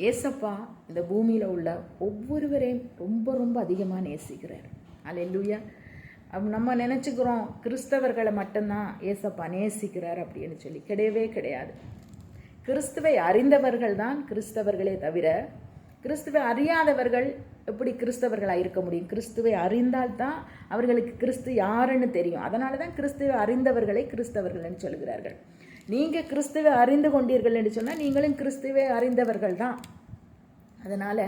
ஏசப்பா இந்த பூமியில் உள்ள ஒவ்வொருவரையும் ரொம்ப ரொம்ப அதிகமாக நேசிக்கிறார். அல்லேலூயா. நம்ம நினச்சிக்கிறோம் கிறிஸ்தவர்களை மட்டும்தான் ஏசப்பா நேசிக்கிறார் அப்படின்னு சொல்லி. கிடையவே கிடையாது. கிறிஸ்துவை அறிந்தவர்கள் தான் கிறிஸ்தவர்களே தவிர கிறிஸ்துவை அறியாதவர்கள் எப்படி கிறிஸ்தவர்களாக இருக்க முடியும்? கிறிஸ்துவை அறிந்தால்தான் அவர்களுக்கு கிறிஸ்து யாருன்னு தெரியும். அதனால தான் கிறிஸ்துவை அறிந்தவர்களை கிறிஸ்தவர்கள்னு சொல்கிறார்கள். நீங்கள் கிறிஸ்துவை அறிந்து கொண்டீர்கள் என்று சொன்னால் நீங்களும் கிறிஸ்துவை அறிந்தவர்கள் தான். அதனால்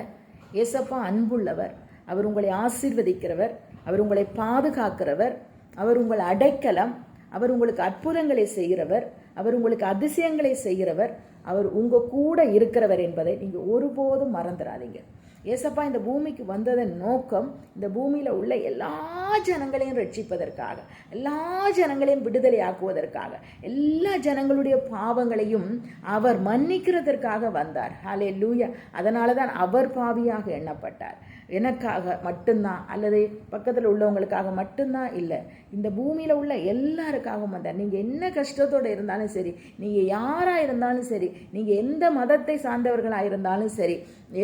ஏசப்பா அன்புள்ளவர், அவர் உங்களை ஆசீர்வதிக்கிறவர், அவர் உங்களை பாதுகாக்கிறவர், அவர் உங்கள் அடைக்கலம், அவர் உங்களுக்கு அற்புதங்களை செய்கிறவர், அவர் உங்களுக்கு அதிசயங்களை செய்கிறவர், அவர் உங்கள் கூட இருக்கிறவர் என்பதை நீங்கள் ஒருபோதும் மறந்துடாதீங்க. ஏசப்பா இந்த பூமிக்கு வந்ததன் நோக்கம் இந்த பூமியில் உள்ள எல்லா ஜனங்களையும் ரட்சிப்பதற்காக, எல்லா ஜனங்களையும் விடுதலை ஆக்குவதற்காக, எல்லா ஜனங்களுடைய பாவங்களையும் அவர் மன்னிக்கிறதற்காக வந்தார். ஹல்லேலூயா. அதனால தான் அவர் பாவியாக எண்ணப்பட்டார். எனக்காக மட்டும்தான் அல்லது பக்கத்தில் உள்ளவங்களுக்காக மட்டும்தான் இல்லை, இந்த பூமியில் உள்ள எல்லாருக்காகவும் வந்தார். நீங்கள் என்ன கஷ்டத்தோடு இருந்தாலும் சரி, நீங்கள் யாராக இருந்தாலும் சரி, நீங்கள் எந்த மதத்தை சார்ந்தவர்களாக இருந்தாலும் சரி,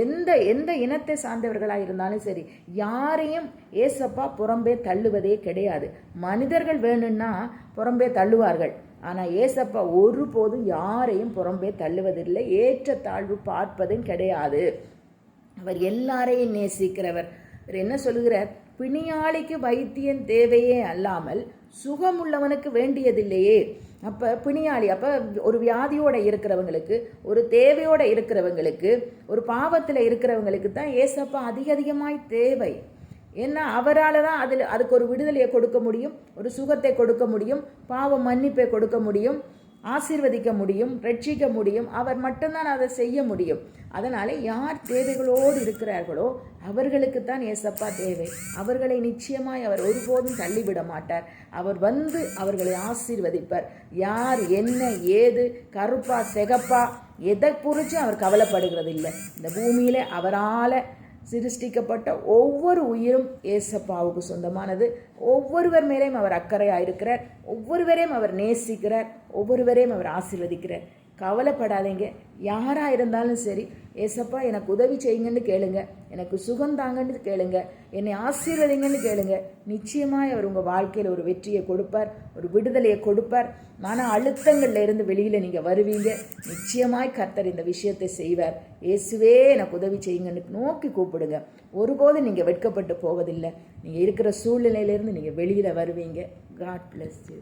எந்த இனத்தை சார்ந்தவர்களாக இருந்தாலும் சரி, யாரையும் ஏசப்பா புறம்பே தள்ளுவதே கிடையாது. மனிதர்கள் வேணும்னா புறம்பே தள்ளுவார்கள், ஆனால் ஏசப்பா ஒருபோதும் யாரையும் புறம்பே தள்ளுவதில்லை, ஏற்றத்தாழ்வு பார்ப்பதும் கிடையாது. அவர் எல்லாரையும் நேசிக்கிறவர். அவர் என்ன சொல்லுகிறார்? பிணியாளிக்கு வைத்தியன் தேவையே அல்லாமல் சுகமுள்ளவனுக்கு வேண்டியதில்லையே. அப்போ பிணியாளி, அப்போ ஒரு வியாதியோடு இருக்கிறவங்களுக்கு, ஒரு தேவையோடு இருக்கிறவங்களுக்கு, ஒரு பாவத்தில் இருக்கிறவங்களுக்கு தான் ஏசப்பா அதிகமாய் தேவை. ஏன்னா அவரால் தான் அதுக்கு ஒரு விடுதலையை கொடுக்க முடியும், ஒரு சுகத்தை கொடுக்க முடியும், பாவ மன்னிப்பை கொடுக்க முடியும், ஆசீர்வதிக்க முடியும், ரட்சிக்க முடியும். அவர் மட்டும்தான் அதை செய்ய முடியும். அதனால் யார் தேவைகளோடு இருக்கிறார்களோ அவர்களுக்குத்தான் ஏசப்பா தேவை. அவர்களை நிச்சயமாய் அவர் ஒருபோதும் தள்ளிவிட மாட்டார். அவர் வந்து அவர்களை ஆசீர்வதிப்பார். யார் என்ன ஏது கருப்பா செகப்பா எதை குறித்தும் அவர் கவலைப்படுகிறது இல்லை. இந்த பூமியில் அவரால் சிருஷ்டிக்கப்பட்ட ஒவ்வொரு உயிரும் ஏசப்பாவுக்கு சொந்தமானது. ஒவ்வொருவர் மேலேயும் அவர் அக்கறையாக இருக்கிறார், ஒவ்வொருவரையும் அவர் நேசிக்கிறார், ஒவ்வொருவரையும் அவர் ஆசீர்வதிக்கிறார். கவலைப்படாதீங்க. யாராக இருந்தாலும் சரி, ஏசப்பா எனக்கு உதவி செய்யுங்கன்னு கேளுங்க, எனக்கு சுகந்தாங்கன்னு கேளுங்க, என்னை ஆசீர்வதிங்கன்னு கேளுங்க. நிச்சயமாய் அவர் உங்கள் வாழ்க்கையில் ஒரு வெற்றியை கொடுப்பார், ஒரு விடுதலையை கொடுப்பார். மன அழுத்தங்கள்ல இருந்து வெளியில் நீங்கள் வருவீங்க. நிச்சயமாய் கர்த்தர் இந்த விஷயத்தை செய்வார். இயேசுவே எனக்கு உதவி செய்யுங்கன்னு நோக்கி கூப்பிடுங்க. ஒருபோதும் நீங்கள் வெட்கப்பட்டு போவதில்லை. நீங்கள் இருக்கிற சூழ்நிலையிலேருந்து நீங்கள் வெளியில் வருவீங்க. God bless you.